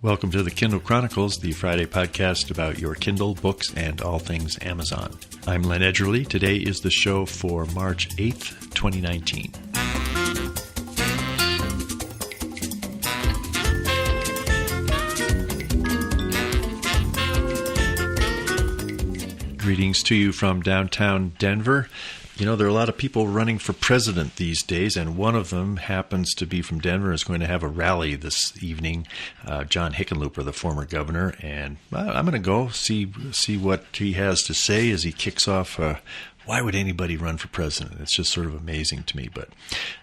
Welcome to the Kindle Chronicles, the Friday podcast about your Kindle, books, and all things Amazon. I'm Len Edgerly. Today is the show for March 8th, 2019. Greetings to you from downtown Denver. You know, there are a lot of people running for president these days, and one of them happens to be from Denver and is going to have a rally this evening. John Hickenlooper, the former governor, and I'm going to go see what he has to say as he kicks off. Why would anybody run for president? It's just sort of amazing to me. But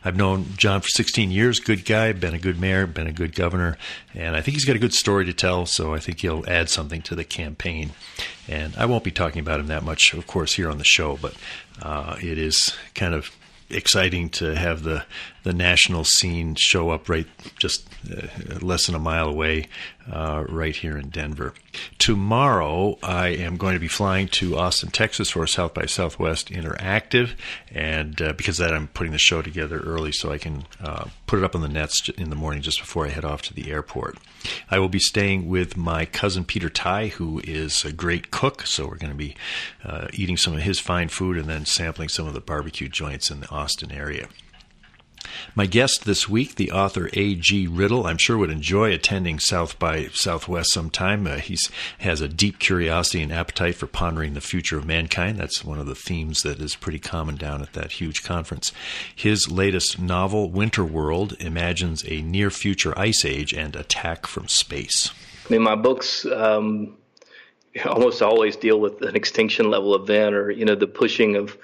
I've known John for 16 years, good guy, been a good mayor, been a good governor, and I think he's got a good story to tell, so I think he'll add something to the campaign. And I won't be talking about him that much, of course, here on the show, but it is kind of exciting to have the national scene show up right just less than a mile away right here in Denver. Tomorrow, I am going to be flying to Austin, Texas for South by Southwest Interactive, and because of that, I'm putting the show together early so I can put it up on the nets in the morning just before I head off to the airport. I will be staying with my cousin Peter Ty, who is a great cook, so we're going to be eating some of his fine food and then sampling some of the barbecue joints in the Austin area. My guest this week, the author A G Riddle, I'm sure would enjoy attending South by Southwest sometime. He has a deep curiosity and appetite for pondering the future of mankind. That's one of the themes that is pretty common down at that huge conference. His latest novel, Winter World, imagines a near-future ice age and attack from space. I mean, my books almost always deal with an extinction-level event or, the pushing of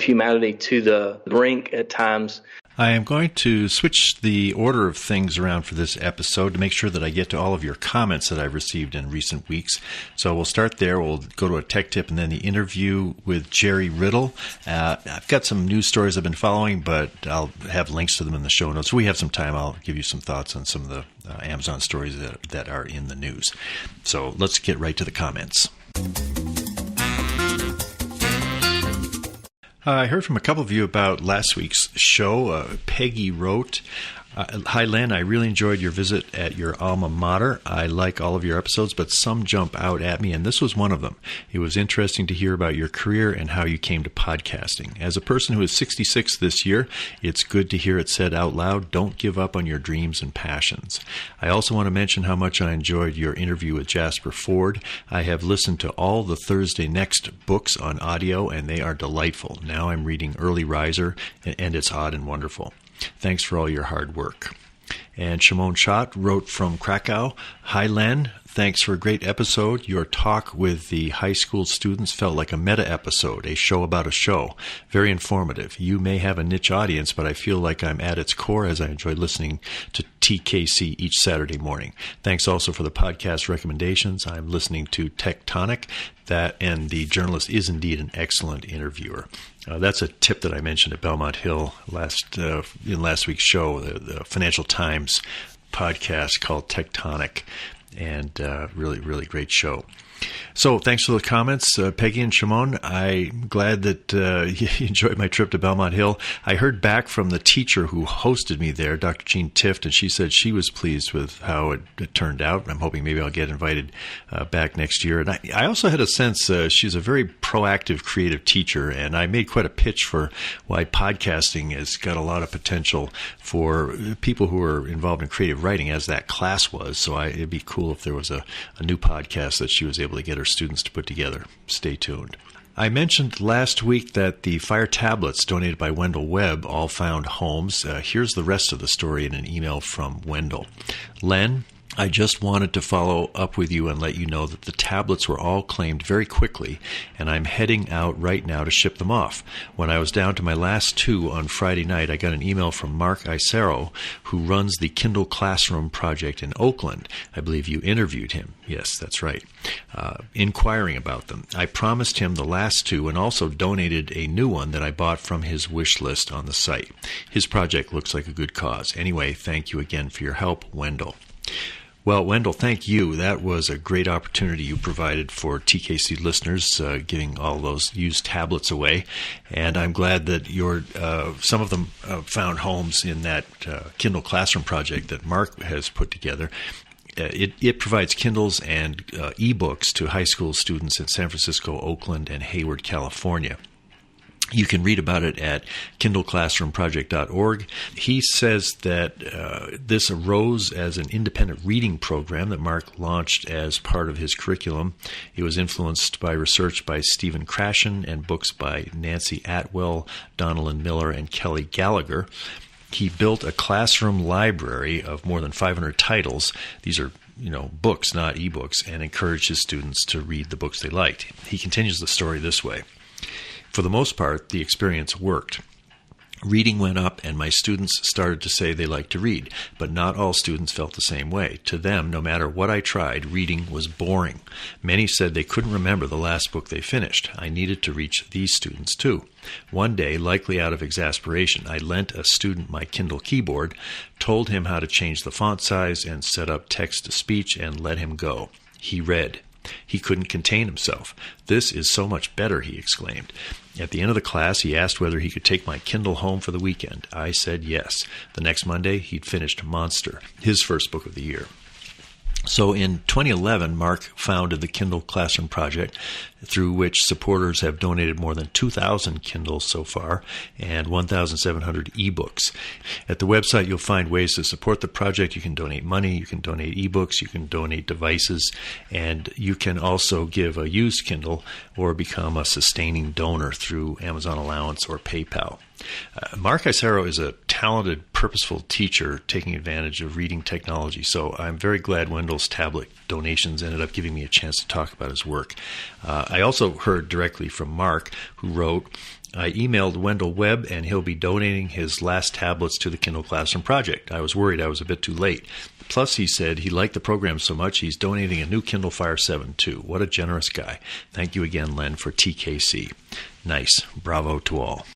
humanity to the brink at times. I am going to switch the order of things around for this episode to make sure that I get to all of your comments that I've received in recent weeks. So we'll start there. We'll go to a tech tip and then the interview with Jerry Riddle. I've got some news stories I've been following, but I'll have links to them in the show notes. If we have some time, I'll give you some thoughts on some of the Amazon stories that are in the news. So let's get right to the comments. I heard from a couple of you about last week's show. Peggy wrote, "Hi, Len. I really enjoyed your visit at your alma mater. I like all of your episodes, but some jump out at me, and this was one of them. It was interesting to hear about your career and how you came to podcasting. As a person who is 66 this year, it's good to hear it said out loud, don't give up on your dreams and passions. I also want to mention how much I enjoyed your interview with Jasper Fforde. I have listened to all the Thursday Next books on audio, and they are delightful. Now I'm reading Early Riser, and it's odd and wonderful. Thanks for all your hard work." And Shimon Schott wrote from Krakow, "Hi, Len. Thanks for a great episode. Your talk with the high school students felt like a meta-episode, a show about a show. Very informative. You may have a niche audience, but I feel like I'm at its core as I enjoy listening to TKC each Saturday morning. Thanks also for the podcast recommendations. I'm listening to Tectonic, and the journalist is indeed an excellent interviewer." That's a tip that I mentioned at Belmont Hill in last week's show, the Financial Times podcast called Tectonic, and really, really great show. So thanks for the comments, Peggy and Shimon. I'm glad that you enjoyed my trip to Belmont Hill. I heard back from the teacher who hosted me there, Dr. Jean Tift, and she said she was pleased with how it turned out. I'm hoping maybe I'll get invited back next year. And I also had a sense she's a very proactive, creative teacher, and I made quite a pitch for why podcasting has got a lot of potential for people who are involved in creative writing, as that class was. So it'd be cool if there was a new podcast that she was able to get her students to put together. Stay tuned. I mentioned last week that the Fire tablets donated by Wendell Webb all found homes. Here's the rest of the story in an email from Wendell. "Len, I just wanted to follow up with you and let you know that the tablets were all claimed very quickly, and I'm heading out right now to ship them off. When I was down to my last two on Friday night, I got an email from Mark Isero, who runs the Kindle Classroom project in Oakland. I believe you interviewed him." Yes, that's right. "Inquiring about them. I promised him the last two and also donated a new one that I bought from his wish list on the site. His project looks like a good cause. Anyway, thank you again for your help, Wendell." Well, Wendell, thank you. That was a great opportunity you provided for TKC listeners, giving all those used tablets away. And I'm glad that some of them found homes in that Kindle Classroom project that Mark has put together. It provides Kindles and eBooks to high school students in San Francisco, Oakland, and Hayward, California. You can read about it at kindleclassroomproject.org. He says that this arose as an independent reading program that Mark launched as part of his curriculum. It was influenced by research by Stephen Krashen and books by Nancy Atwell, Donalyn Miller, and Kelly Gallagher. He built a classroom library of more than 500 titles. These are books, not ebooks, and encouraged his students to read the books they liked. He continues the story this way. For the most part, the experience worked. Reading went up, and my students started to say they liked to read, but not all students felt the same way. To them, no matter what I tried, reading was boring. Many said they couldn't remember the last book they finished. I needed to reach these students too. One day, likely out of exasperation, I lent a student my Kindle keyboard, told him how to change the font size and set up text-to-speech, and let him go. He read. He couldn't contain himself. "This is so much better," he exclaimed. At the end of the class, he asked whether he could take my Kindle home for the weekend. I said yes. The next Monday, he'd finished Monster, his first book of the year. So in 2011, Mark founded the Kindle Classroom Project, through which supporters have donated more than 2,000 Kindles so far and 1,700 ebooks. At the website, you'll find ways to support the project. You can donate money, you can donate ebooks, you can donate devices, and you can also give a used Kindle or become a sustaining donor through Amazon Allowance or PayPal. Mark Isero is a talented, purposeful teacher taking advantage of reading technology, so I'm very glad Wendell's tablet donations ended up giving me a chance to talk about his work. I also heard directly from Mark, who wrote, "I emailed Wendell Webb, and he'll be donating his last tablets to the Kindle Classroom Project. I was worried I was a bit too late. Plus, he said he liked the program so much he's donating a new Kindle Fire 7 too. What a generous guy. Thank you again, Len, for TKC." Nice. Bravo to all.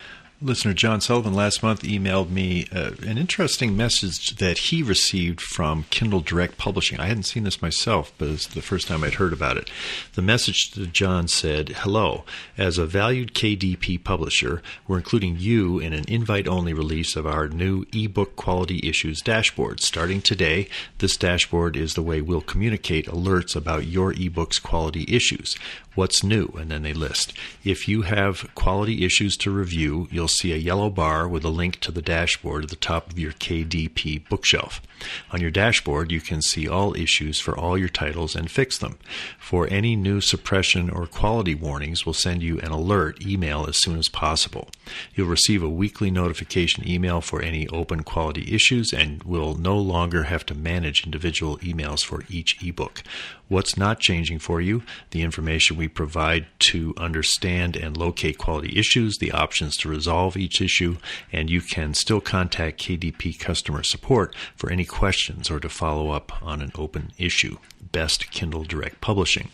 Listener John Sullivan last month emailed me an interesting message that he received from Kindle Direct Publishing. I hadn't seen this myself, but it's the first time I'd heard about it. The message to John said, "Hello. As a valued KDP publisher, we're including you in an invite-only release of our new eBook Quality Issues dashboard. Starting today, this dashboard is the way we'll communicate alerts about your eBook's quality issues. What's new?" And then they list. If you have quality issues to review, you'll see a yellow bar with a link to the dashboard at the top of your KDP bookshelf. On your dashboard, you can see all issues for all your titles and fix them. For any new suppression or quality warnings, we'll send you an alert email as soon as possible. You'll receive a weekly notification email for any open quality issues, and will no longer have to manage individual emails for each ebook. What's not changing for you? The information we provide to understand and locate quality issues, the options to resolve each issue, and you can still contact KDP customer support for any questions or to follow up on an open issue. Best Kindle Direct Publishing.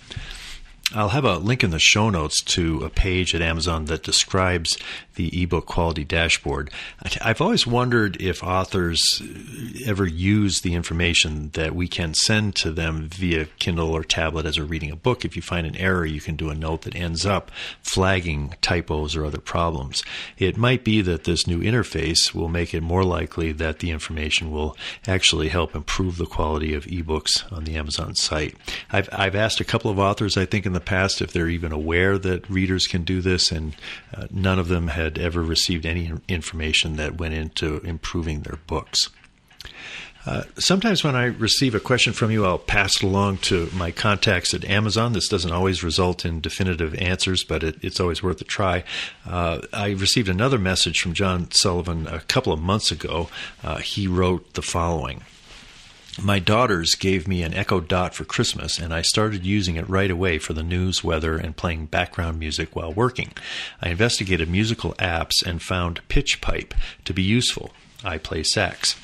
I'll have a link in the show notes to a page at Amazon that describes the ebook quality dashboard. I've always wondered if authors ever use the information that we can send to them via Kindle or tablet as we're reading a book. If you find an error, you can do a note that ends up flagging typos or other problems. It might be that this new interface will make it more likely that the information will actually help improve the quality of ebooks on the Amazon site. I've asked a couple of authors, I think, in the past if they're even aware that readers can do this, and none of them had ever received any information that went into improving their books. Sometimes when I receive a question from you, I'll pass it along to my contacts at Amazon. This doesn't always result in definitive answers, but it's always worth a try. I received another message from John Sullivan a couple of months ago. He wrote the following. My daughters gave me an Echo Dot for Christmas, and I started using it right away for the news, weather, and playing background music while working. I investigated musical apps and found Pitch Pipe to be useful. I play sax.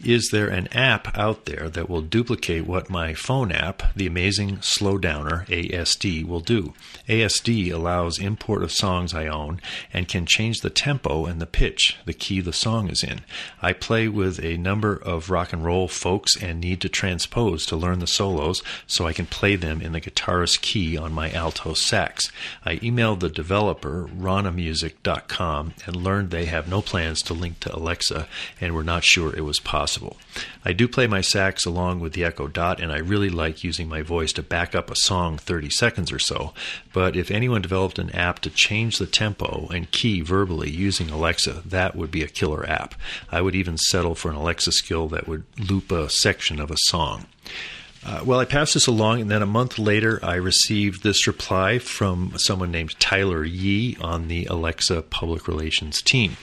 Is there an app out there that will duplicate what my phone app, the Amazing Slowdowner, ASD, will do? ASD allows import of songs I own and can change the tempo and the pitch, the key the song is in. I play with a number of rock and roll folks and need to transpose to learn the solos so I can play them in the guitarist key on my alto sax. I emailed the developer, ronamusic.com, and learned they have no plans to link to Alexa and were not sure it was possible. possible. I do play my sax along with the Echo Dot, and I really like using my voice to back up a song 30 seconds or so. But if anyone developed an app to change the tempo and key verbally using Alexa, that would be a killer app. I would even settle for an Alexa skill that would loop a section of a song. Well, I passed this along, and then a month later, I received this reply from someone named Tyler Yee on the Alexa Public Relations team.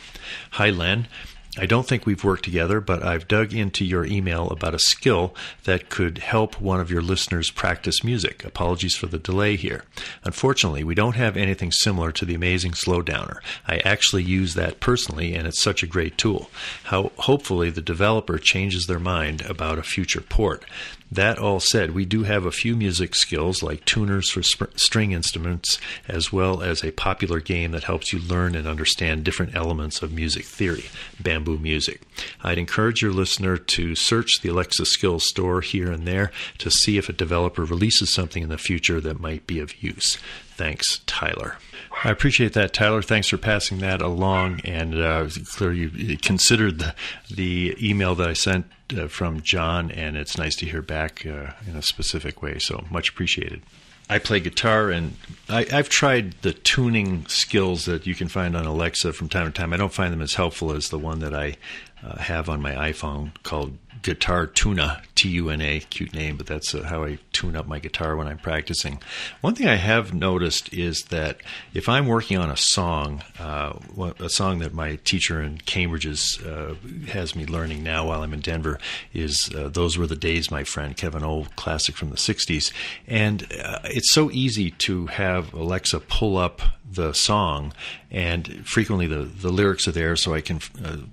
Hi, Len. I don't think we've worked together, but I've dug into your email about a skill that could help one of your listeners practice music. Apologies for the delay here. Unfortunately, we don't have anything similar to the amazing Slowdowner. I actually use that personally, and it's such a great tool. Hopefully, the developer changes their mind about a future port. That all said, we do have a few music skills like tuners for string instruments, as well as a popular game that helps you learn and understand different elements of music theory, Bamboo Music. I'd encourage your listener to search the Alexa Skills Store here and there to see if a developer releases something in the future that might be of use. Thanks, Tyler. I appreciate that, Tyler. Thanks for passing that along, and clearly you considered the email that I sent from John, and it's nice to hear back in a specific way, so much appreciated. I play guitar, and I've tried the tuning skills that you can find on Alexa from time to time. I don't find them as helpful as the one that I have on my iPhone called Guitar Tuna, T-U-N-A, cute name, but that's how I tune up my guitar when I'm practicing. One thing I have noticed is that if I'm working on a song that my teacher in Cambridge has me learning now while I'm in Denver, is Those Were the Days, My Friend, kind of an old classic from the 60s. And it's so easy to have Alexa pull up the song, and frequently the lyrics are there, so I can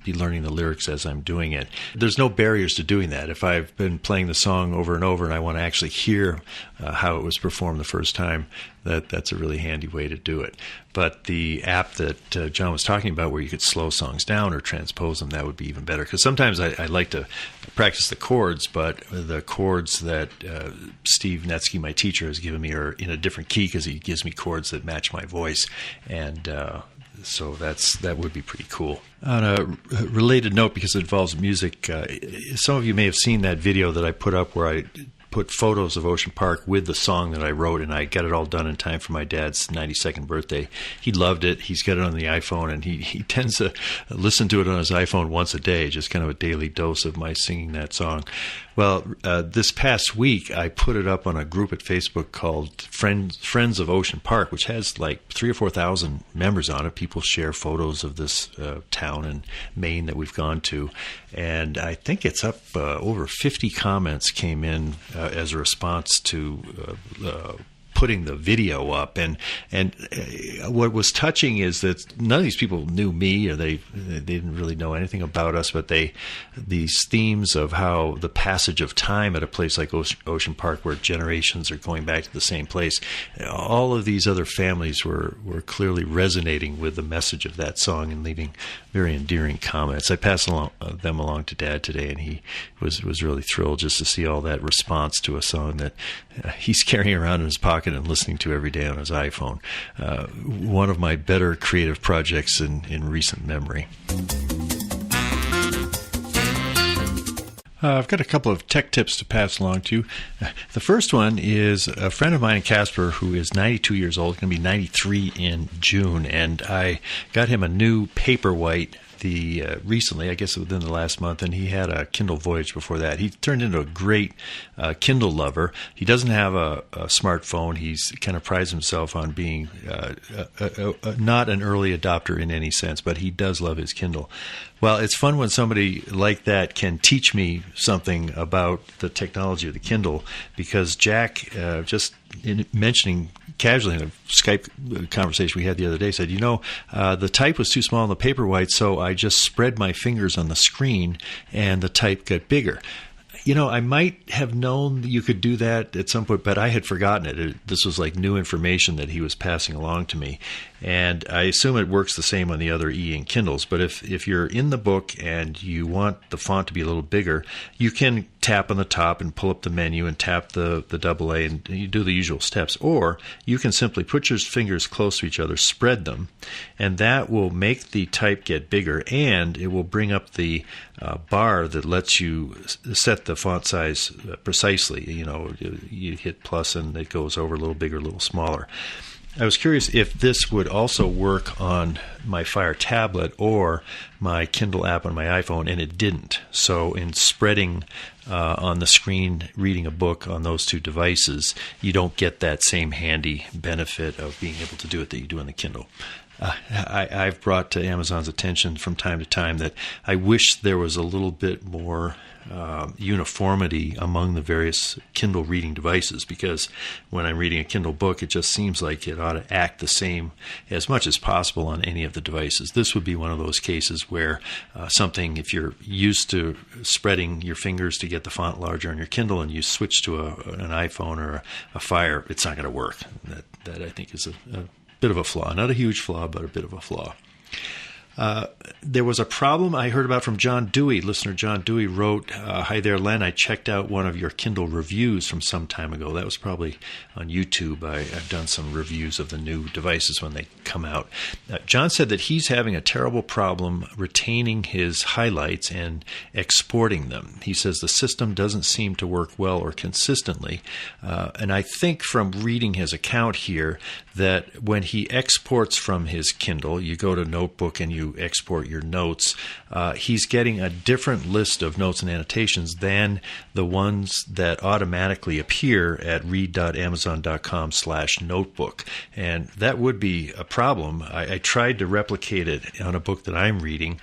be learning the lyrics as I'm doing it. There's no barriers to doing that. If I've been playing the song over and over and I want to actually hear how it was performed the first time, that's a really handy way to do it. But the app that John was talking about, where you could slow songs down or transpose them, that would be even better. Because sometimes I like to practice the chords, but the chords that Steve Netsky, my teacher, has given me are in a different key because he gives me chords that match my voice. And so that would be pretty cool. On a related note, because it involves music, some of you may have seen that video that I put up where I put photos of Ocean Park with the song that I wrote, and I got it all done in time for my dad's 92nd birthday. He loved it. He's got it on the iPhone, and he tends to listen to it on his iPhone once a day, just kind of a daily dose of my singing that song. Well, this past week, I put it up on a group at Facebook called Friends of Ocean Park, which has like 3,000 or 4,000 members on it. People share photos of this town in Maine that we've gone to. And I think it's up over 50 comments came in as a response to putting the video up, and what was touching is that none of these people knew me, or they didn't really know anything about us, but these themes of how the passage of time at a place like Ocean Park, where generations are going back to the same place, all of these other families were clearly resonating with the message of that song and leaving very endearing comments. I passed them along to Dad today, and he was really thrilled just to see all that response to a song that he's carrying around in his pocket and listening to every day on his iPhone. One of my better creative projects in recent memory. I've got a couple of tech tips to pass along to you. The first one is a friend of mine in Casper who is 92 years old, going to be 93 in June, and I got him a new Paperwhite recently, I guess within the last month, and he had a Kindle Voyage before that. He turned into a great Kindle lover. He doesn't have a smartphone. He's kind of prides himself on being not an early adopter in any sense, but he does love his Kindle. Well, it's fun when somebody like that can teach me something about the technology of the Kindle, because Jack, just mentioning casually in a Skype conversation we had the other day, said, the type was too small on the Paperwhite, so I just spread my fingers on the screen and the type got bigger. I might have known you could do that at some point, but I had forgotten it. This was like new information that he was passing along to me. And I assume it works the same on the other e-ink Kindles. But if you're in the book and you want the font to be a little bigger, you can tap on the top and pull up the menu and tap the double A, and you do the usual steps. Or you can simply put your fingers close to each other, spread them, and that will make the type get bigger, and it will bring up the bar that lets you set the font size precisely. You hit plus and it goes over a little bigger, a little smaller. I was curious if this would also work on my Fire tablet or my Kindle app on my iPhone, and it didn't. So in spreading on the screen, reading a book on those two devices, you don't get that same handy benefit of being able to do it that you do on the Kindle. I've brought to Amazon's attention from time to time that I wish there was a little bit more uniformity among the various Kindle reading devices, because when I'm reading a Kindle book, it just seems like it ought to act the same as much as possible on any of the devices. This would be one of those cases where if you're used to spreading your fingers to get the font larger on your Kindle and you switch to an iPhone or a Fire, it's not going to work. That I think is a bit of a flaw. Not a huge flaw, but a bit of a flaw. There was a problem I heard about from John Dewey. Listener John Dewey wrote, "Hi there, Len. I checked out one of your Kindle reviews from some time ago." That was probably on YouTube. I've done some reviews of the new devices when they come out. John said that he's having a terrible problem retaining his highlights and exporting them. He says the system doesn't seem to work well or consistently. And I think from reading his account here that when he exports from his Kindle, you go to Notebook and you export your notes, he's getting a different list of notes and annotations than the ones that automatically appear at read.amazon.com/notebook. And that would be a problem. I tried to replicate it on a book that I'm reading,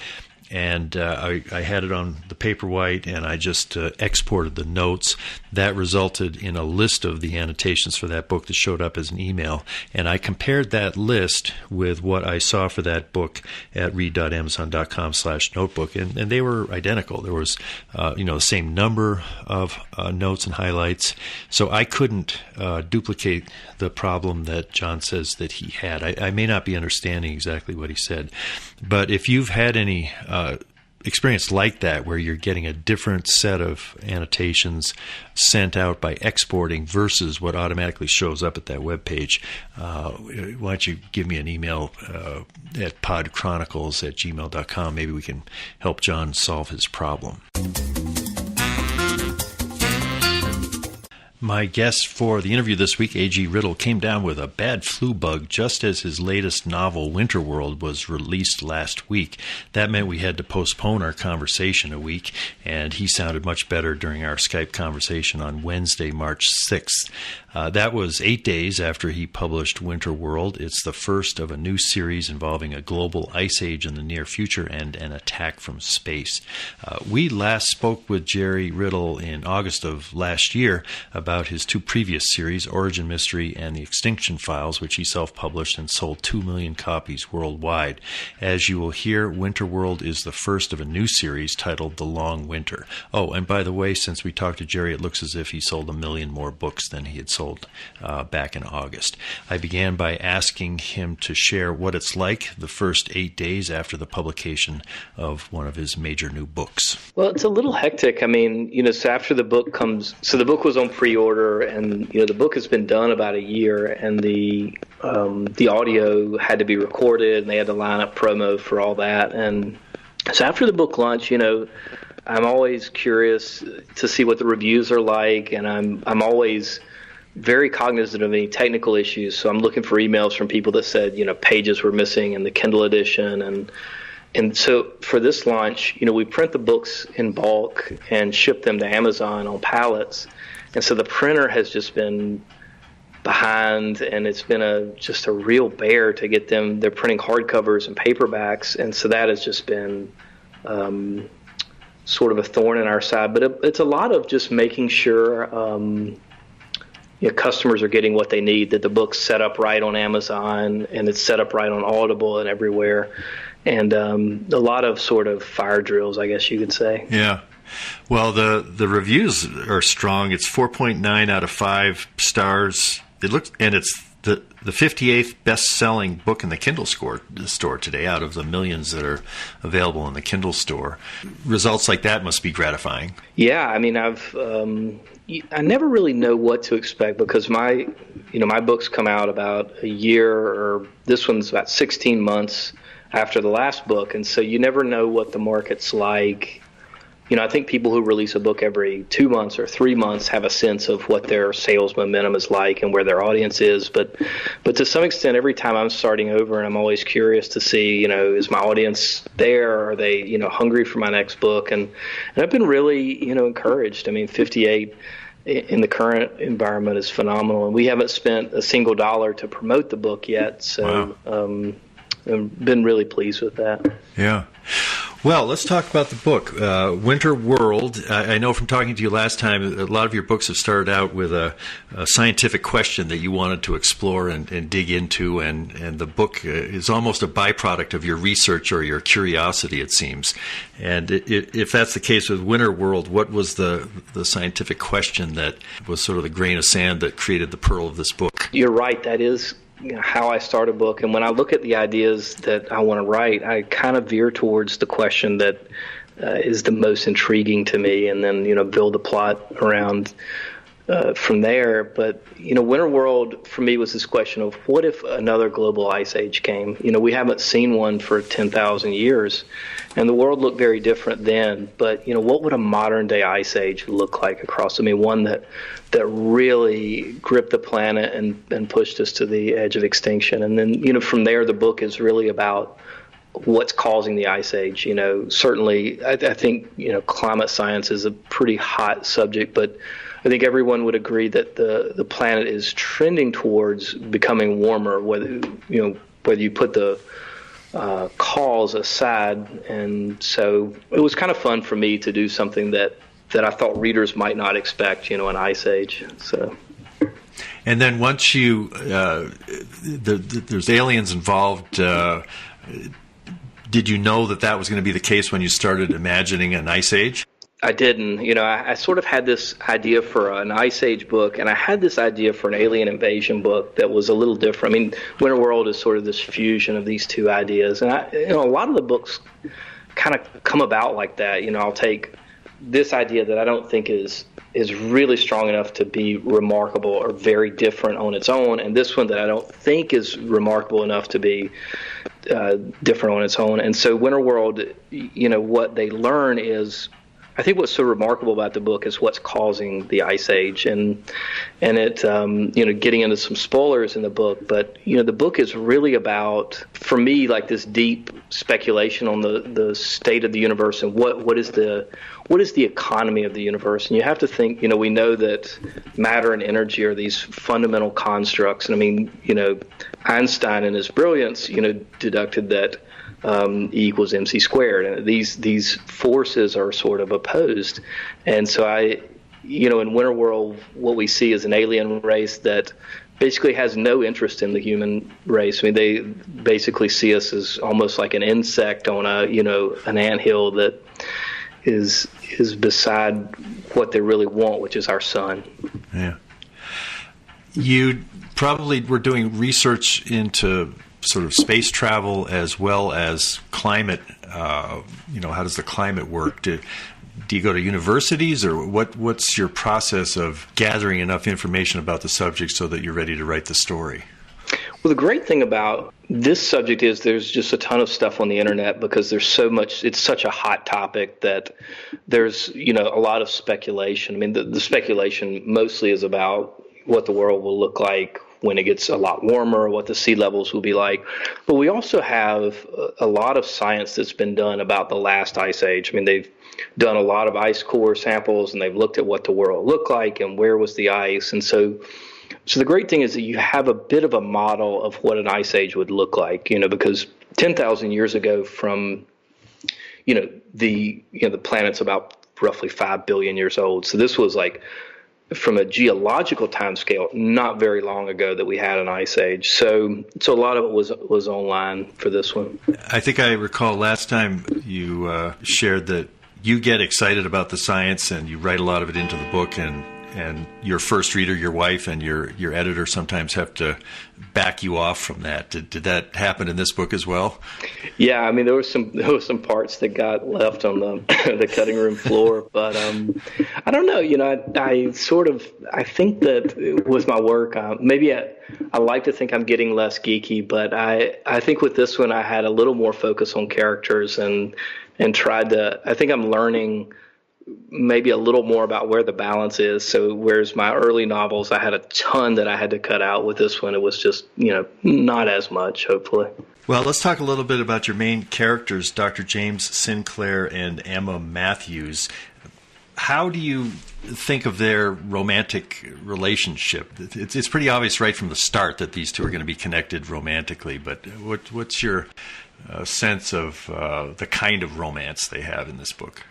and I had it on the Paperwhite, and I just exported the notes. That resulted in a list of the annotations for that book that showed up as an email, and I compared that list with what I saw for that book at read.amazon.com/notebook, and they were identical. There was the same number of notes and highlights, so I couldn't duplicate the problem that John says that he had. I may not be understanding exactly what he said, but if you've had any experience like that, where you're getting a different set of annotations sent out by exporting versus what automatically shows up at that web page, why don't you give me an email at podchronicles@gmail.com. Maybe we can help John solve his problem. My guest for the interview this week, A G Riddle, came down with a bad flu bug just as his latest novel, Winterworld, was released last week. That meant we had to postpone our conversation a week, and he sounded much better during our Skype conversation on Wednesday, March 6th. That was 8 days after he published Winterworld. It's the first of a new series involving a global ice age in the near future and an attack from space. We last spoke with Jerry Riddle in August of last year about his two previous series, Origin Mystery and The Extinction Files, which he self-published and sold 2 million copies worldwide. As you will hear, Winterworld is the first of a new series titled The Long Winter. Oh, and by the way, since we talked to Jerry, it looks as if he sold 1 million more books than he had sold back in August. I began by asking him to share what it's like the first 8 days after the publication of one of his major new books. Well, it's a little hectic. I mean, so after the book comes, so the book was on pre-order, and the book has been done about a year, and the audio had to be recorded, and they had to line up promo for all that. And so after the book launch, I'm always curious to see what the reviews are like, and I'm always very cognizant of any technical issues. So I'm looking for emails from people that said, pages were missing in the Kindle edition. And so for this launch, we print the books in bulk and ship them to Amazon on pallets. And so the printer has just been behind, and it's been just a real bear to get them. They're printing hardcovers and paperbacks. And so that has just been sort of a thorn in our side. But it's a lot of just making sure customers are getting what they need, that the book's set up right on Amazon and it's set up right on Audible and everywhere. And a lot of sort of fire drills, I guess you could say. Yeah. Well, the reviews are strong. It's 4.9 out of 5 stars. It looks, and it's the 58th best-selling book in the Kindle store today, out of the millions that are available in the Kindle store. Results like that must be gratifying. Yeah, I mean, I never really know what to expect because my books come out about a year, or this one's about 16 months after the last book, and so you never know what the market's like. I think people who release a book every 2 months or 3 months have a sense of what their sales momentum is like and where their audience is. But to some extent, every time I'm starting over, and I'm always curious to see, is my audience there? Are they, hungry for my next book? And I've been really, encouraged. I mean, 58 in the current environment is phenomenal, and we haven't spent a single dollar to promote the book yet. So wow. I've been really pleased with that. Yeah. Well, let's talk about the book, Winter World. I know from talking to you last time, a lot of your books have started out with a scientific question that you wanted to explore and dig into, and the book is almost a byproduct of your research or your curiosity, it seems. And if that's the case with Winter World, what was the scientific question that was sort of the grain of sand that created the pearl of this book? You're right. That is how I start a book, and when I look at the ideas that I want to write, I kind of veer towards the question that is the most intriguing to me, and then build a plot around from there. But Winter World for me was this question of what if another global ice age came? We haven't seen one for 10,000 years, and the world looked very different then. But what would a modern day ice age look like across? I mean, one that really gripped the planet and pushed us to the edge of extinction. And then from there, the book is really about what's causing the ice age. Certainly, I think climate science is a pretty hot subject, but I think everyone would agree that the planet is trending towards becoming warmer, whether you put the cause aside. And so it was kind of fun for me to do something that I thought readers might not expect, an ice age. So. And then once there's aliens involved, did you know that was going to be the case when you started imagining an ice age? I didn't. I sort of had this idea for an ice age book, and I had this idea for an alien invasion book that was a little different. I mean, Winter World is sort of this fusion of these two ideas, and a lot of the books kind of come about like that. I'll take this idea that I don't think is really strong enough to be remarkable or very different on its own, and this one that I don't think is remarkable enough to be different on its own. And so Winter World, what they learn is, I think what's so remarkable about the book is what's causing the ice age, and it getting into some spoilers in the book, but the book is really about, for me, like this deep speculation on the state of the universe and what is the economy of the universe. And you have to think, we know that matter and energy are these fundamental constructs, and I mean, Einstein in his brilliance, deducted that E equals mc squared, and these forces are sort of opposed. And so in Winter World, what we see is an alien race that basically has no interest in the human race. I mean, they basically see us as almost like an insect on an anthill that is beside what they really want, which is our sun. Yeah. You probably were doing research into sort of space travel as well as climate. How does the climate work? Do you go to universities, or what's your process of gathering enough information about the subject so that you're ready to write the story? Well, the great thing about this subject is there's just a ton of stuff on the internet because there's so much. It's such a hot topic that there's a lot of speculation. I mean, the speculation mostly is about what the world will look like when it gets a lot warmer, what the sea levels will be like. But we also have a lot of science that's been done about the last ice age. I mean, they've done a lot of ice core samples, and they've looked at what the world looked like and where was the ice. And so the great thing is that you have a bit of a model of what an ice age would look like, because 10,000 years ago from, the planet's about roughly 5 billion years old. So this was like, from a geological time scale, not very long ago that we had an ice age. So a lot of it was online for this one. I think I recall last time you shared that you get excited about the science and you write a lot of it into the book, and and your first reader, your wife, and your editor sometimes have to back you off from that. Did that happen in this book as well? Yeah, I mean, there was some parts that got left on the the cutting room floor, but I don't know. I think that with my work, maybe I like to think I'm getting less geeky, but I think with this one I had a little more focus on characters and tried to. I think I'm learning maybe a little more about where the balance is. So whereas my early novels, I had a ton that I had to cut out, with this one, it was just, not as much, hopefully. Well, let's talk a little bit about your main characters, Dr. James Sinclair and Emma Matthews. How do you think of their romantic relationship? It's pretty obvious right from the start that these two are going to be connected romantically, but what's your sense of the kind of romance they have in this book?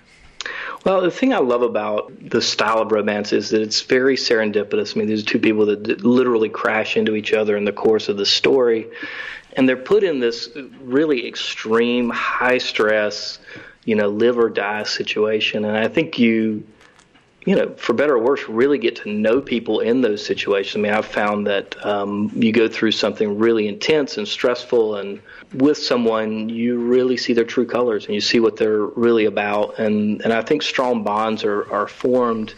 Well, the thing I love about the style of romance is that it's very serendipitous. I mean, these are two people that literally crash into each other in the course of the story, and they're put in this really extreme, high-stress, live or die situation. And I think you for better or worse, really get to know people in those situations. I mean, I've found that you go through something really intense and stressful, and with someone, you really see their true colors and you see what they're really about. And I think strong bonds are formed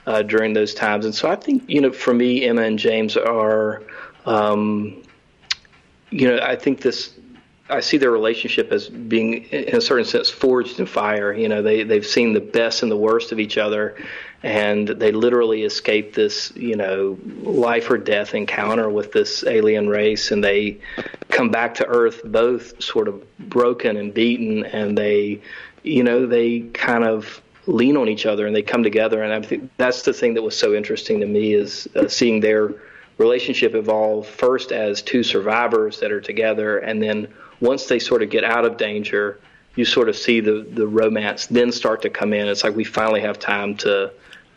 during those times. And so I think, for me, Emma and James are, I think I see their relationship as being, in a certain sense, forged in fire. They've seen the best and the worst of each other, and they literally escape this, life or death encounter with this alien race, and they come back to Earth both sort of broken and beaten, and they kind of lean on each other and they come together. And I think that's the thing that was so interesting to me, is seeing their relationship evolve first as two survivors that are together, and then once they sort of get out of danger, you sort of see the romance then start to come in. It's like we finally have time to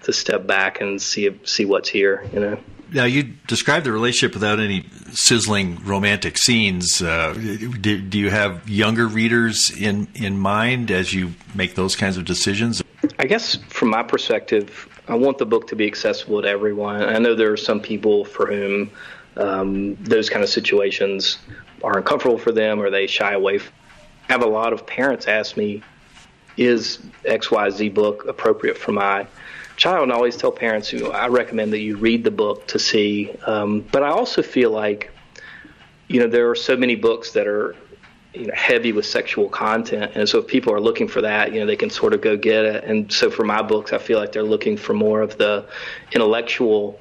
step back and see what's here, Now, you described the relationship without any sizzling romantic scenes. Do you have younger readers in mind as you make those kinds of decisions? I guess from my perspective, I want the book to be accessible to everyone. I know there are some people for whom those kind of situations are uncomfortable for them, or they shy away. I have a lot of parents ask me, is XYZ book appropriate for my child? And I always tell parents, I recommend that you read the book to see. But I also feel like, there are so many books that are heavy with sexual content. And so if people are looking for that, they can sort of go get it. And so for my books, I feel like they're looking for more of the intellectual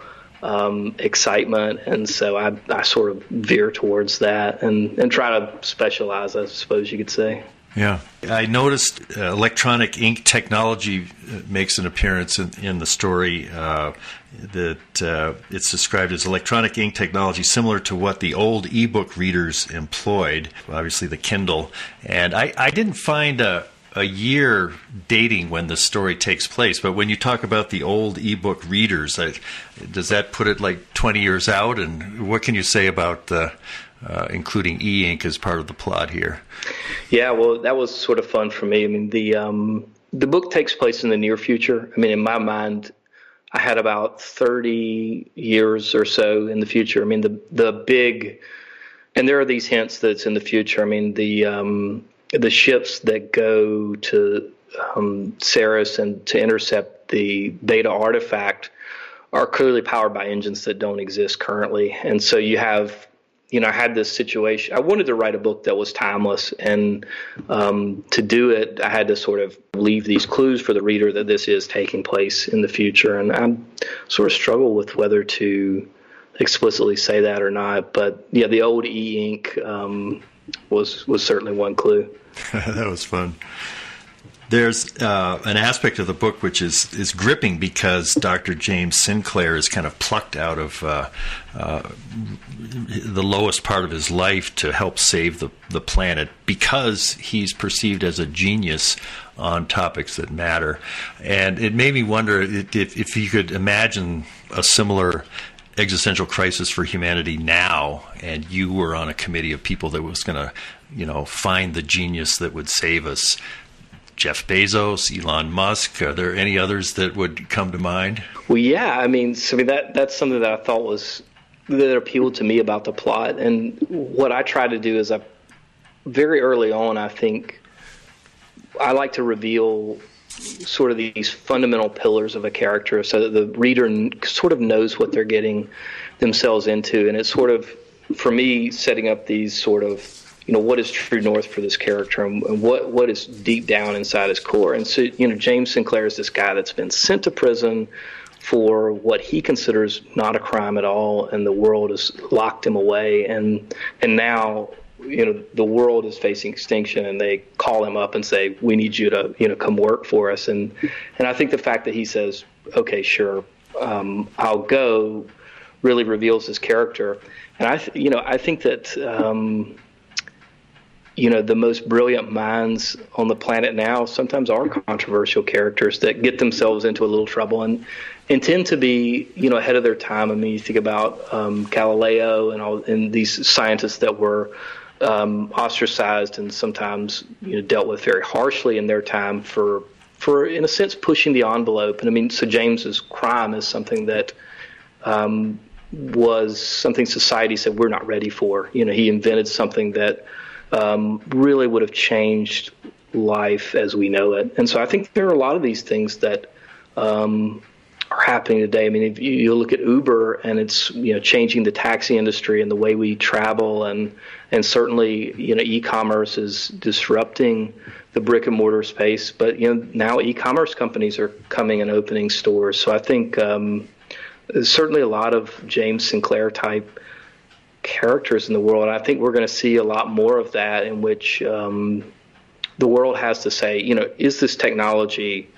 excitement. And so I sort of veer towards that and try to specialize, I suppose you could say. Yeah. I noticed electronic ink technology makes an appearance in the story, that it's described as electronic ink technology similar to what the old eBook readers employed, obviously the Kindle. And I didn't find a year dating when the story takes place, but when you talk about the old eBook readers, does that put it like 20 years out? And what can you say about including e-ink as part of the plot here? Yeah, well, that was sort of fun for me. I mean, the book takes place in the near future. I mean, in my mind, I had about 30 years or so in the future. I mean, the big, and there are these hints that it's in the future. I mean, the ships that go to Ceres and to intercept the Beta artifact are clearly powered by engines that don't exist currently. And so you have, I had this situation. I wanted to write a book that was timeless, and to do it, I had to sort of leave these clues for the reader that this is taking place in the future. And I sort of struggle with whether to explicitly say that or not. But yeah, the old e-ink was certainly one clue. That was fun. There's an aspect of the book which is gripping because Dr. James Sinclair is kind of plucked out of the lowest part of his life to help save the planet because he's perceived as a genius on topics that matter. And it made me wonder if you could imagine a similar existential crisis for humanity now, and you were on a committee of people that was going to, find the genius that would save us. Jeff Bezos, Elon Musk. Are there any others that would come to mind? Well, yeah, that's something that I thought that appealed to me about the plot. And what I try to do is very early on, I think I like to reveal sort of these fundamental pillars of a character so that the reader sort of knows what they're getting themselves into. And it's sort of, for me, setting up these sort of, what is true north for this character and what is deep down inside his core. And so, James Sinclair is this guy that's been sent to prison for what he considers not a crime at all, and the world has locked him away. And now, the world is facing extinction, and they call him up and say, we need you to, come work for us. And I think the fact that he says, okay, sure, I'll go, really reveals his character. And I think that, the most brilliant minds on the planet now sometimes are controversial characters that get themselves into a little trouble and tend to be, ahead of their time. I mean, you think about Galileo and these scientists that were ostracized and sometimes dealt with very harshly in their time for in a sense pushing the envelope. And so James's crime is something that was something society said we're not ready for. He invented something that really would have changed life as we know it. And so I think there are a lot of these things that are happening today. If you look at Uber and it's changing the taxi industry and the way we travel, and certainly e-commerce is disrupting the brick and mortar space. But now e-commerce companies are coming and opening stores. So I think there's certainly a lot of James Sinclair type characters in the world. And I think we're going to see a lot more of that, in which the world has to say, is this technology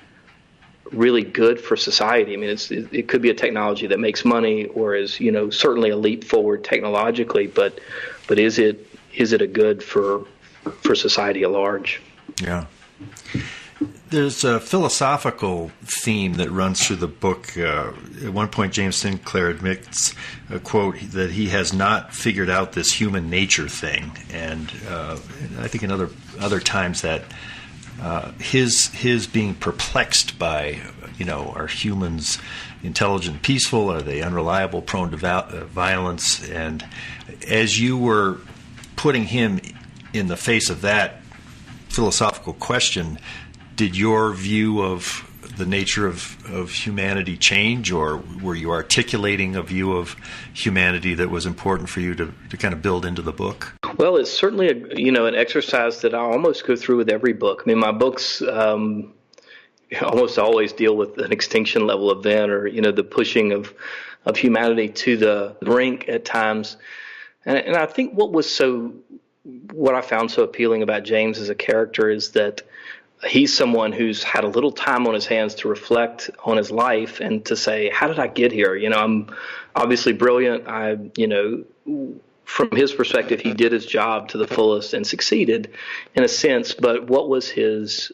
really good for society? It could be a technology that makes money or is, certainly a leap forward technologically, but is it a good for society at large? Yeah. There's a philosophical theme that runs through the book. At one point, James Sinclair admits, a quote, that he has not figured out this human nature thing. And I think in other times that his being perplexed by, are humans intelligent, peaceful? Are they unreliable, prone to violence? And as you were putting him in the face of that philosophical question, did your view of the nature of humanity change, or were you articulating a view of humanity that was important for you to kind of build into the book? Well, it's certainly an exercise that I almost go through with every book. My books almost always deal with an extinction level event, or the pushing of humanity to the brink at times. And I think what I found so appealing about James as a character is that he's someone who's had a little time on his hands to reflect on his life and to say, how did I get here? I'm obviously brilliant. From his perspective, he did his job to the fullest and succeeded in a sense, but what was his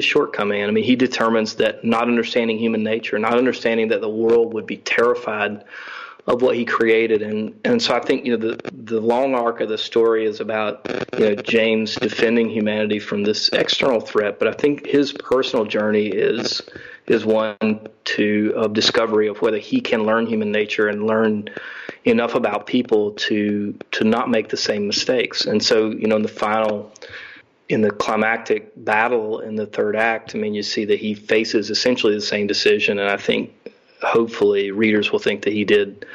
shortcoming? He determines that not understanding human nature, not understanding that the world would be terrified of what he created. And so I think, the long arc of the story is about, James defending humanity from this external threat. But I think his personal journey is one of discovery of whether he can learn human nature and learn enough about people to not make the same mistakes. And so, in the climactic battle in the third act, you see that he faces essentially the same decision. And I think hopefully readers will think that he did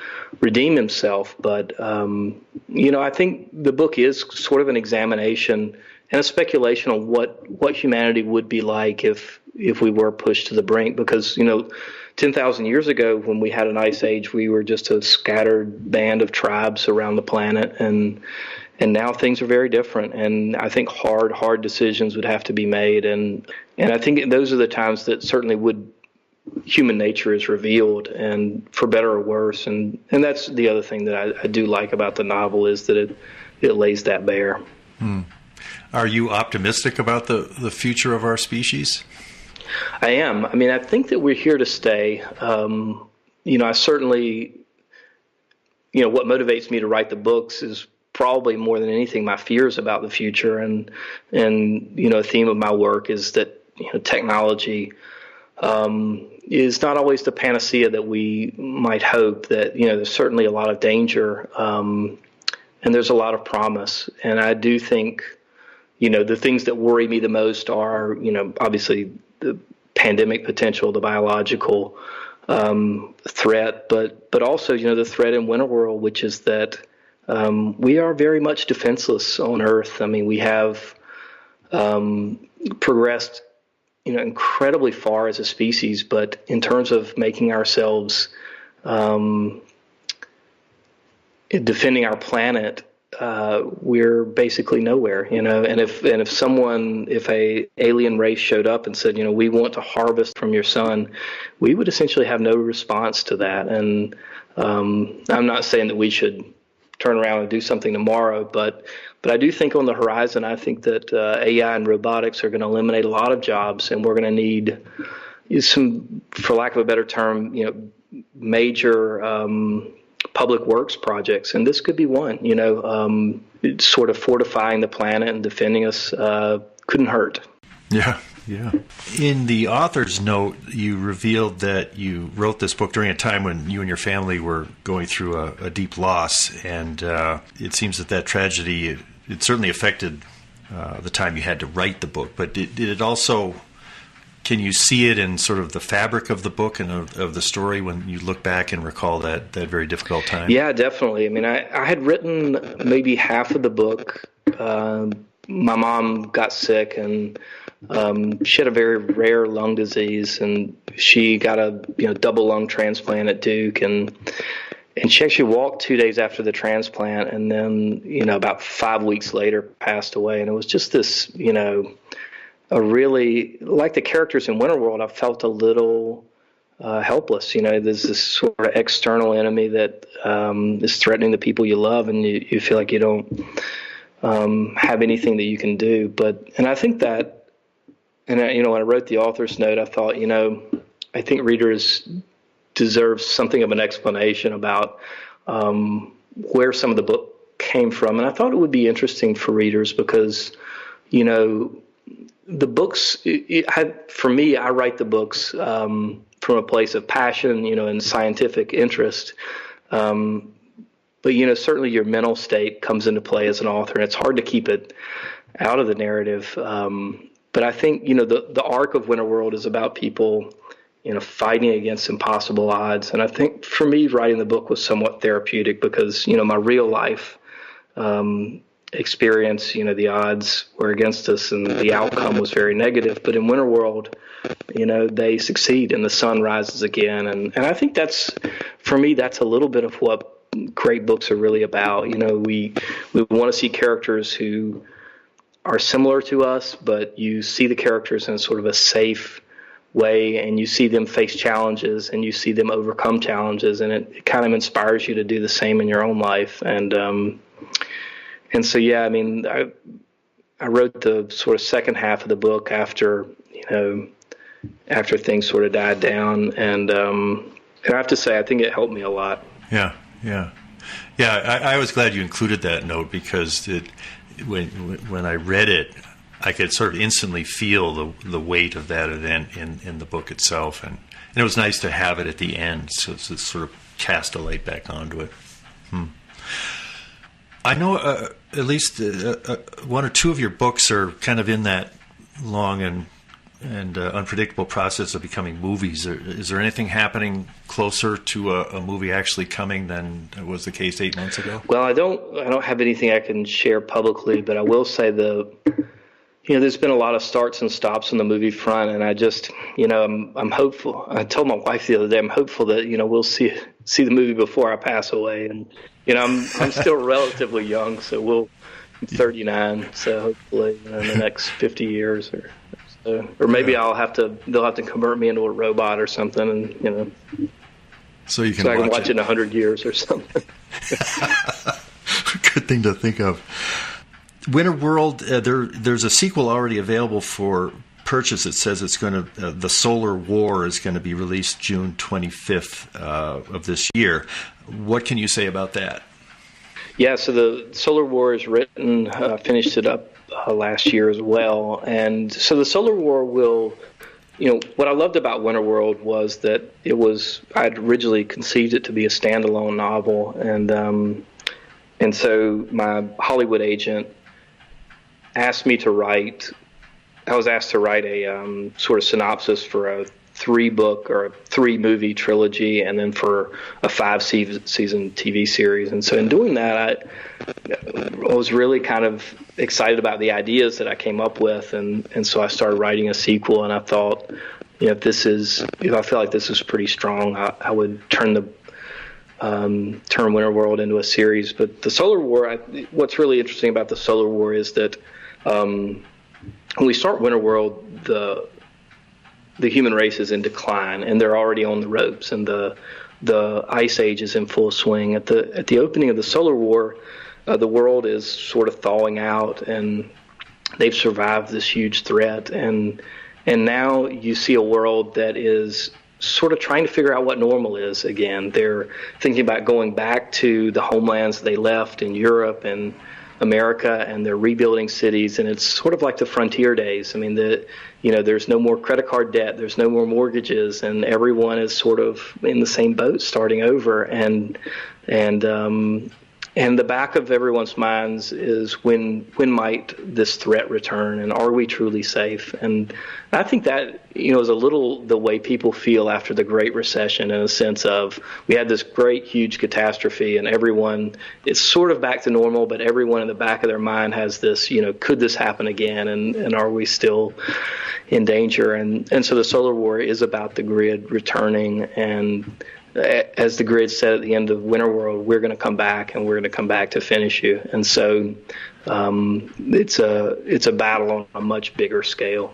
redeem himself. But, I think the book is sort of an examination and a speculation on what humanity would be like if we were pushed to the brink. Because, 10,000 years ago, when we had an ice age, we were just a scattered band of tribes around the planet. And now things are very different. And I think hard decisions would have to be made. And I think those are the times that certainly human nature is revealed, and for better or worse. And that's the other thing that I do like about the novel, is that it lays that bare. Are you optimistic about the future of our species? I am. I think that we're here to stay. I certainly, what motivates me to write the books is probably more than anything my fears about the future. And a theme of my work is that technology is not always the panacea that we might hope. That there's certainly a lot of danger, and there's a lot of promise. And I do think the things that worry me the most are obviously the pandemic potential, the biological threat, but also the threat in Winterworld, which is that we are very much defenseless on Earth. I mean, we have progressed incredibly far as a species, but in terms of making ourselves defending our planet, we're basically nowhere, and if a alien race showed up and said, we want to harvest from your sun, we would essentially have no response to that. And I'm not saying that we should turn around and do something tomorrow, but I do think on the horizon, I think that AI and robotics are going to eliminate a lot of jobs, and we're going to need some, for lack of a better term, major public works projects, and this could be one. Sort of fortifying the planet and defending us couldn't hurt. Yeah. In the author's note, you revealed that you wrote this book during a time when you and your family were going through a deep loss, and it seems that tragedy, it certainly affected the time you had to write the book. But did it also? Can you see it in sort of the fabric of the book and of the story when you look back and recall that very difficult time? Yeah, definitely. I mean, I had written maybe half of the book. My mom got sick, and she had a very rare lung disease, and she got a double lung transplant at Duke, and she actually walked 2 days after the transplant, and then about 5 weeks later passed away. And it was just this a really, like the characters in Winterworld, I felt a little helpless. There's this sort of external enemy that is threatening the people you love, and you feel like you don't have anything that you can do. And I think that, and when I wrote the author's note, I thought, I think readers deserve something of an explanation about where some of the book came from. And I thought it would be interesting for readers because, the books, for me, I write the books from a place of passion, and scientific interest. But, certainly your mental state comes into play as an author, and it's hard to keep it out of the narrative. But I think, the arc of Winterworld is about people, fighting against impossible odds. And I think for me, writing the book was somewhat therapeutic because, my real life experience, the odds were against us and the outcome was very negative. But in Winterworld, they succeed and the sun rises again. And I think for me, that's a little bit of what great books are really about. We want to see characters who are similar to us, but you see the characters in sort of a safe way, and you see them face challenges and you see them overcome challenges, and it kind of inspires you to do the same in your own life. And so, yeah, I mean, I wrote the sort of second half of the book after things sort of died down, and I have to say, I think it helped me a lot. Yeah. I was glad you included that note because when I read it, I could sort of instantly feel the weight of that event in the book itself, and it was nice to have it at the end, so to sort of cast a light back onto it. I know at least one or two of your books are kind of in that long and unpredictable process of becoming movies. Is there anything happening closer to a movie actually coming than was the case 8 months ago? Well, I don't have anything I can share publicly, but I will say there's been a lot of starts and stops on the movie front, and I just, I'm hopeful. I told my wife the other day, I'm hopeful that, we'll see the movie before I pass away. And, I'm still relatively young, so I'm 39, so hopefully in the next 50 years or maybe they'll have to convert me into a robot or something, and, so I can watch it in 100 years or something. Good thing to think of. Winterworld, there's a sequel already available for purchase. It says it's going to The Solar War is going to be released June 25th of this year. What can you say about that? Yeah, so the Solar War is written, finished it up last year as well. And so the Solar War will, what I loved about Winterworld was that I'd originally conceived it to be a standalone novel. And so my Hollywood agent asked me to write, I was asked to write a sort of synopsis for a 3-book or a 3-movie trilogy, and then for a 5-season TV series. And so in doing that, I was really kind of excited about the ideas that I came up with, and so I started writing a sequel. And I thought, if I feel like this is pretty strong, I would turn Winterworld into a series. But the Solar War, what's really interesting about the Solar War is that when we start Winterworld, the human race is in decline, and they're already on the ropes, and the ice age is in full swing. At the opening of the Solar War, the world is sort of thawing out, and they've survived this huge threat, and now you see a world that is sort of trying to figure out what normal is again. They're thinking about going back to the homelands they left in Europe and America, and they're rebuilding cities, and it's sort of like the frontier days. I mean, there's no more credit card debt, there's no more mortgages, and everyone is sort of in the same boat starting over. And the back of everyone's minds is when might this threat return, and are we truly safe? And I think that is a little the way people feel after the Great Recession, in a sense of we had this great huge catastrophe and everyone is sort of back to normal, but everyone in the back of their mind has this, could this happen again, and are we still in danger? And so the Solar War is about the grid returning, and as the grid said at the end of Winterworld, we're going to come back, and we're going to come back to finish you. And so it's a battle on a much bigger scale.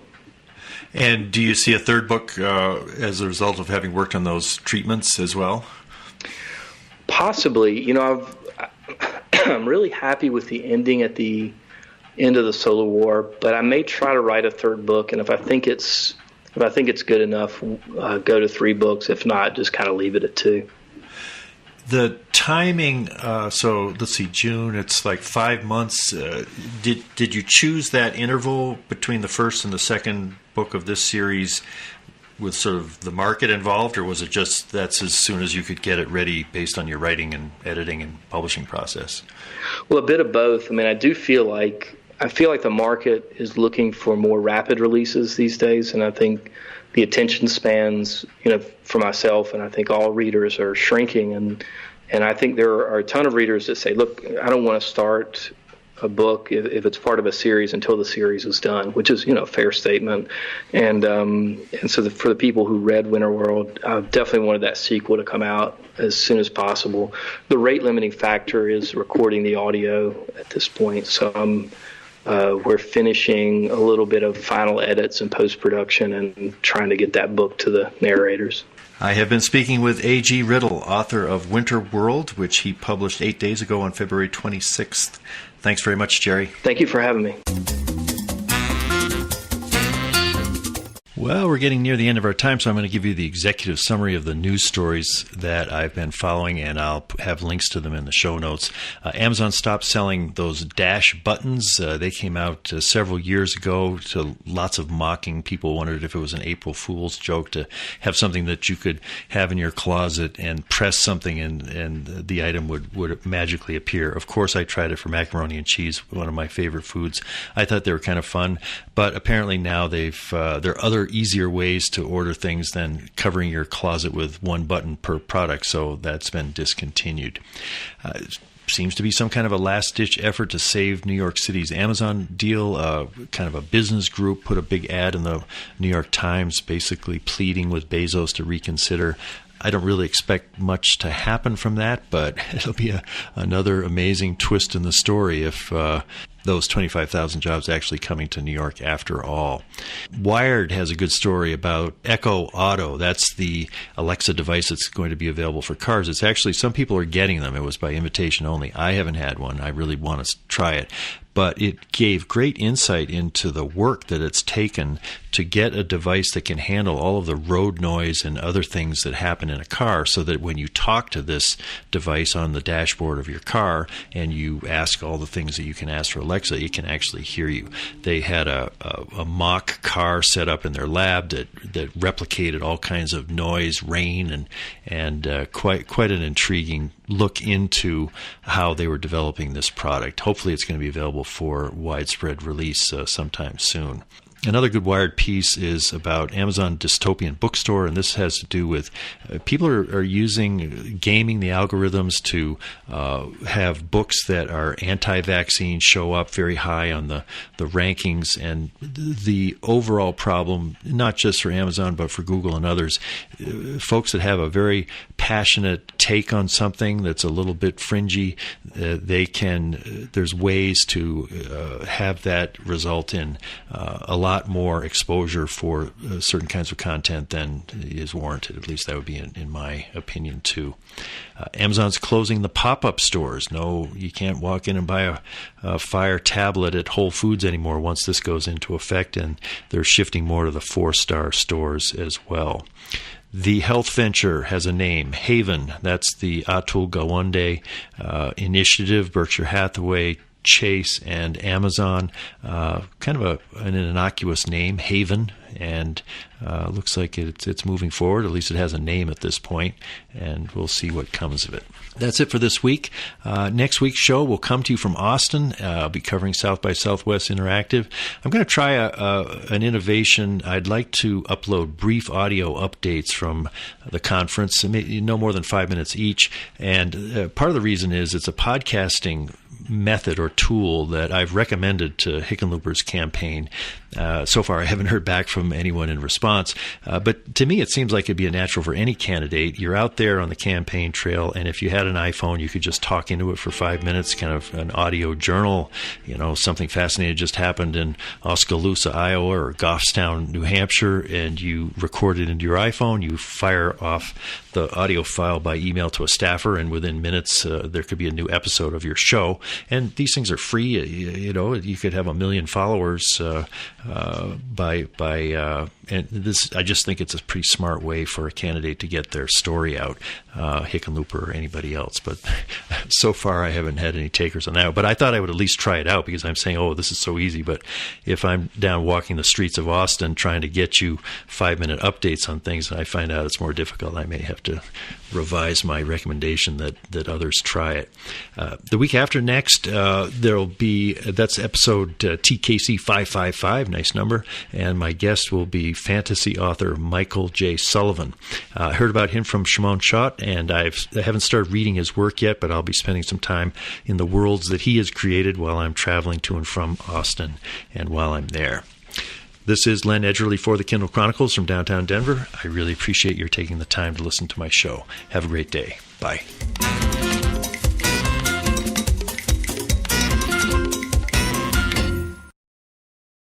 And do you see a third book as a result of having worked on those treatments as well? Possibly. I'm really happy with the ending at the end of the Solar War, but I may try to write a third book, and if I think it's good enough, go to 3 books. If not, just kind of leave it at 2. The timing, so let's see, June, it's like 5 months. Did you choose that interval between the first and the second book of this series with sort of the market involved, or was it just that's as soon as you could get it ready based on your writing and editing and publishing process? Well, a bit of both. I mean, I feel like the market is looking for more rapid releases these days, and I think the attention spans, for myself, and I think all readers are shrinking, and I think there are a ton of readers that say, look, I don't want to start a book if it's part of a series until the series is done, which is, a fair statement. And so for the people who read Winterworld, I definitely wanted that sequel to come out as soon as possible. The rate limiting factor is recording the audio at this point, so we're finishing a little bit of final edits and post-production and trying to get that book to the narrators. I have been speaking with A G Riddle, author of Winterworld, which he published 8 days ago on February 26th. Thanks very much, Jerry. Thank you for having me. Well, we're getting near the end of our time, so I'm going to give you the executive summary of the news stories that I've been following, and I'll have links to them in the show notes. Amazon stopped selling those dash buttons. They came out several years ago to lots of mocking. People wondered if it was an April Fool's joke to have something that you could have in your closet and press something and the item would magically appear. Of course, I tried it for macaroni and cheese, one of my favorite foods. I thought they were kind of fun, but apparently now there are other easier ways to order things than covering your closet with one button per product, so that's been discontinued. Seems to be some kind of a last-ditch effort to save New York City's Amazon deal. Kind of a business group put a big ad in the New York Times basically pleading with Bezos to reconsider. I don't really expect much to happen from that, but it'll be another amazing twist in the story if those 25,000 jobs actually coming to New York after all. Wired has a good story about Echo Auto. That's the Alexa device that's going to be available for cars. It's actually, some people are getting them. It was by invitation only. I haven't had one. I really want to try it. but it gave great insight into the work that it's taken to get a device that can handle all of the road noise and other things that happen in a car, so that when you talk to this device on the dashboard of your car and you ask all the things that you can ask for Alexa, it can actually hear you. They had a mock car set up in their lab that replicated all kinds of noise, rain, and quite an intriguing look into how they were developing this product. Hopefully it's going to be available for widespread release sometime soon. Another good Wired piece is about Amazon Dystopian Bookstore, and this has to do with people are using gaming the algorithms to have books that are anti-vaccine show up very high on the rankings. And the overall problem, not just for Amazon but for Google and others, folks that have a very passionate take on something that's a little bit fringy, there's ways to have that result in a lot more exposure for certain kinds of content than is warranted. At least that would be in my opinion too. Amazon's closing the pop-up stores. No, you can't walk in and buy a Fire tablet at Whole Foods anymore once this goes into effect, and they're shifting more to the 4-star stores as well. The health venture has a name, Haven. That's the Atul Gawande initiative. Berkshire Hathaway, Chase, and Amazon, kind of an innocuous name, Haven, and looks like it's moving forward. At least it has a name at this point, and we'll see what comes of it. That's it for this week. Next week's show will come to you from Austin. I'll be covering South by Southwest Interactive. I'm going to try an innovation. I'd like to upload brief audio updates from the conference, no more than 5 minutes each. And part of the reason is it's a podcasting method or tool that I've recommended to Hickenlooper's campaign. So far, I haven't heard back from anyone in response. But to me, it seems like it'd be a natural for any candidate. You're out there on the campaign trail, and if you had an iPhone, you could just talk into it for 5 minutes, kind of an audio journal. Something fascinating just happened in Oskaloosa, Iowa, or Goffstown, New Hampshire, and you record it into your iPhone. You fire off the audio file by email to a staffer, and within minutes, there could be a new episode of your show. And these things are free. You could have 1 million followers and this. I just think it's a pretty smart way for a candidate to get their story out, Hickenlooper or anybody else. But so far, I haven't had any takers on that. But I thought I would at least try it out because I'm saying, oh, this is so easy. But if I'm down walking the streets of Austin trying to get you 5-minute updates on things, and I find out it's more difficult, I may have to revise my recommendation that others try it. The week after next, that's episode TKC 555, nice number, and my guest will be fantasy author Michael J. Sullivan. I heard about him from Shimon Schott, and I haven't started reading his work yet, but I'll be spending some time in the worlds that he has created while I'm traveling to and from Austin and while I'm there. This is Len Edgerly for the Kindle Chronicles from downtown Denver. I really appreciate your taking the time to listen to my show. Have a great day. Bye.